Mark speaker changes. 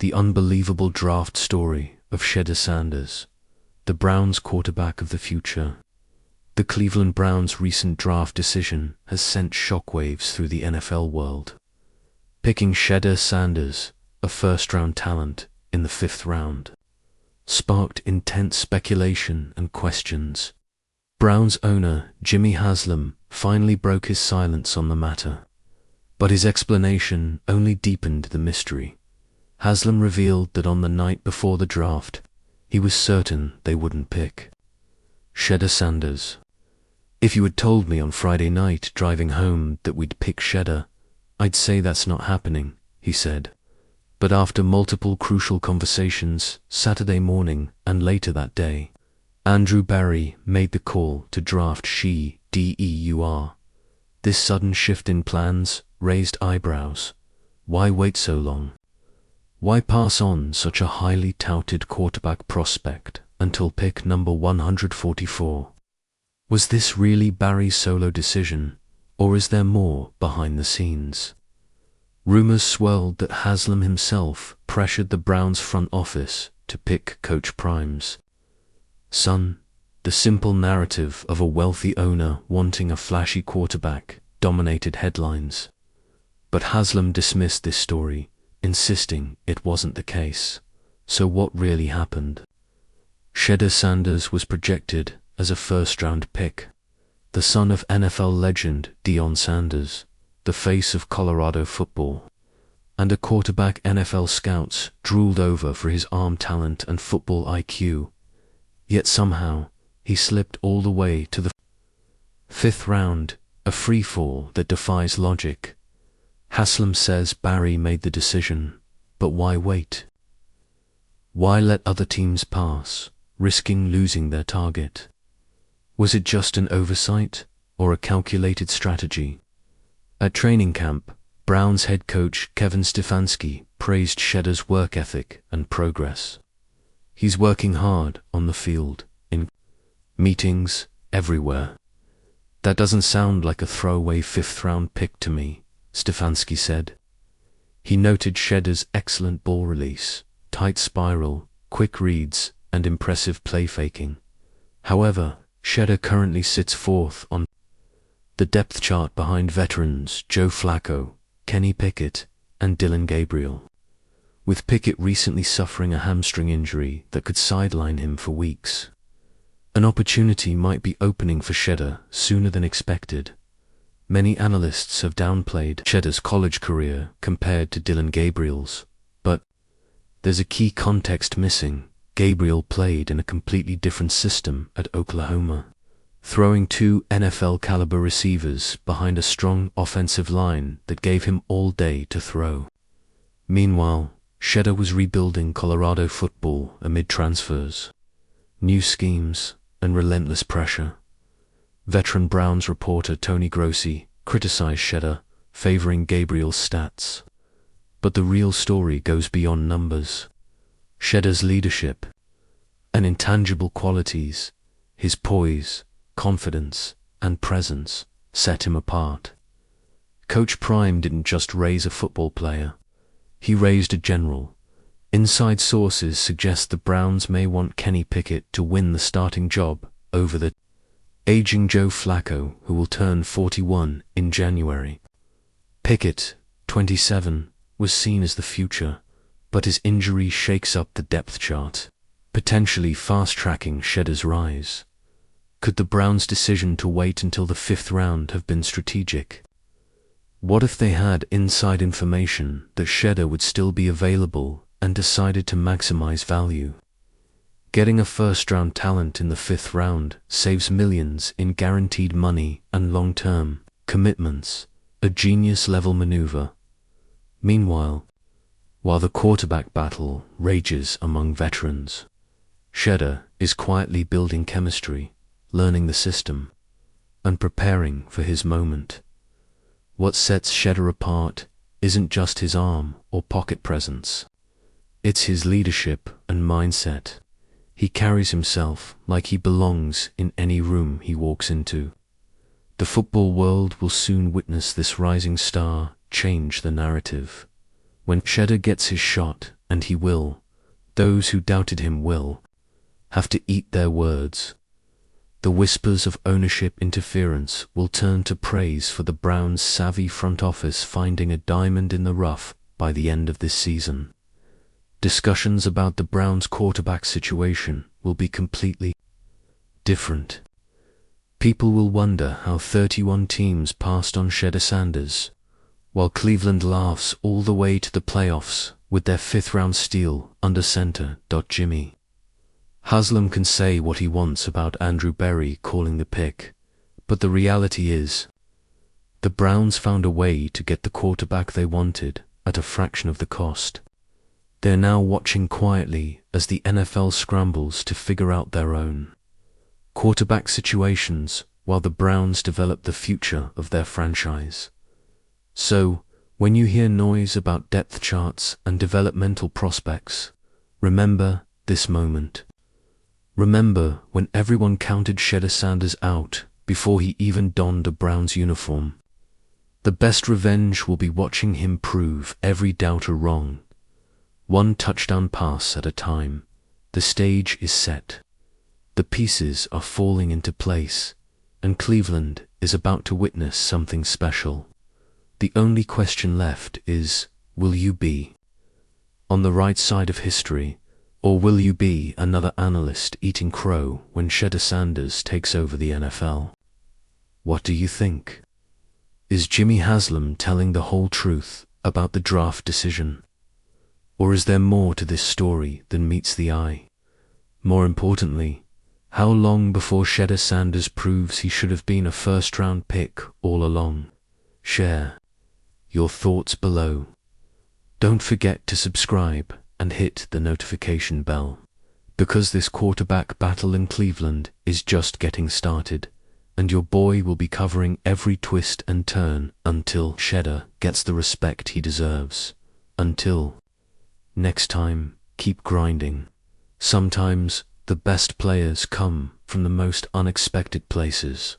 Speaker 1: the unbelievable draft story of Shedeur Sanders, the Browns quarterback of the future. The Cleveland Browns' recent draft decision has sent shockwaves through the NFL world. Picking Shedeur Sanders, a first-round talent, in the 5th round, sparked intense speculation and questions. Browns owner Jimmy HASLAM finally broke his silence on the matter, but his explanation only deepened the mystery. HASLAM revealed that on the night before the draft, he was certain they wouldn't pick Shedeur Sanders. "If you had told me on Friday night driving home that we'd pick Shedeur, I'd say that's not happening," he said. But after multiple crucial conversations Saturday morning and later that day, Andrew Berry made the call to draft Shedeur. This sudden shift in plans raised eyebrows. Why wait so long? Why pass on such a highly touted quarterback prospect until pick number 144? Was this really Barry's solo decision, or is there more behind the scenes? Rumors swirled that HASLAM himself pressured the Browns front office to pick Coach Prime's son. The simple narrative of a wealthy owner wanting a flashy quarterback dominated headlines. But HASLAM dismissed this story, insisting it wasn't the case. So what really happened? Shedeur Sanders was projected as a first-round pick, the son of NFL legend Deion Sanders, the face of Colorado football, and a quarterback NFL scouts drooled over for his arm talent and football IQ. Yet somehow, he slipped all the way to the 5th round, a free fall that defies logic. HASLAM says Barry made the decision, but why wait? Why let other teams pass, risking losing their target? Was it just an oversight, or a calculated strategy? At training camp, Browns head coach Kevin Stefanski praised Shedeur's work ethic and progress. "He's working hard on the field, in meetings, everywhere. That doesn't sound like a throwaway 5th-round pick to me," Stefanski said. He noted Shedeur's excellent ball release, tight spiral, quick reads, and impressive play faking. However, Shedeur currently sits 4th on the depth chart behind veterans Joe Flacco, Kenny Pickett, and Dillon Gabriel, with Pickett recently suffering a hamstring injury that could sideline him for weeks. An opportunity might be opening for Shedeur sooner than expected. Many analysts have downplayed Shedeur's college career compared to Dillon Gabriel's, but there's a key context missing. Gabriel played in a completely different system at Oklahoma, throwing 2 NFL-caliber receivers behind a strong offensive line that gave him all day to throw. Meanwhile, Shedeur was rebuilding Colorado football amid transfers, new schemes, and relentless pressure. Veteran Browns reporter Tony Grossi criticized Shedeur, favoring Gabriel's stats. But the real story goes beyond numbers. Shedeur's leadership and intangible qualities, his poise, confidence, and presence, set him apart. Coach Prime didn't just raise a football player, he raised a general. Inside sources suggest the Browns may want Kenny Pickett to win the starting job over the aging Joe Flacco, who will turn 41 in January. Pickett, 27, was seen as the future, but his injury shakes up the depth chart, potentially fast-tracking Shedeur's rise. Could the Browns' decision to wait until the 5th round have been strategic? What if they had inside information that Shedeur would still be available and decided to maximize value? Getting a first-round talent in the 5th round saves millions in guaranteed money and long-term commitments, a genius-level maneuver. Meanwhile, while the quarterback battle rages among veterans, Shedeur is quietly building chemistry, learning the system, and preparing for his moment. What sets Shedeur apart isn't just his arm or pocket presence. It's his leadership and mindset. He carries himself like he belongs in any room he walks into. The football world will soon witness this rising star change the narrative. When Shedeur gets his shot and he will, those who doubted him will, have to eat their words. The whispers of ownership interference will turn to praise for the Browns' savvy front office finding a diamond in the rough by the end of this season. Discussions about the Browns' quarterback situation will be completely different. People will wonder how 31 teams passed on Shedeur Sanders, while Cleveland laughs all the way to the playoffs with their fifth-round steal under center. Jimmy HASLAM can say what he wants about Andrew Berry calling the pick, but the reality is, the Browns found a way to get the quarterback they wanted at a fraction of the cost. They're now watching quietly as the NFL scrambles to figure out their own quarterback situations while the Browns develop the future of their franchise. So, when you hear noise about depth charts and developmental prospects, remember this moment. Remember when everyone counted Shedeur Sanders out before he even donned a Browns uniform. The best revenge will be watching him prove every doubter wrong. One touchdown pass at a time. The stage is set. The pieces are falling into place, and Cleveland is about to witness something special. The only question left is, will you be on the right side of history, or will you be another analyst eating crow when Shedeur Sanders takes over the NFL? What do you think? Is Jimmy HASLAM telling the whole truth about the draft decision? Or is there more to this story than meets the eye? More importantly, how long before Shedeur Sanders proves he should have been a first-round pick all along? Share your thoughts below. Don't forget to subscribe and hit the notification bell, because this quarterback battle in Cleveland is just getting started, and your boy will be covering every twist and turn until Shedeur gets the respect he deserves. Until next time, keep grinding. Sometimes the best players come from the most unexpected places.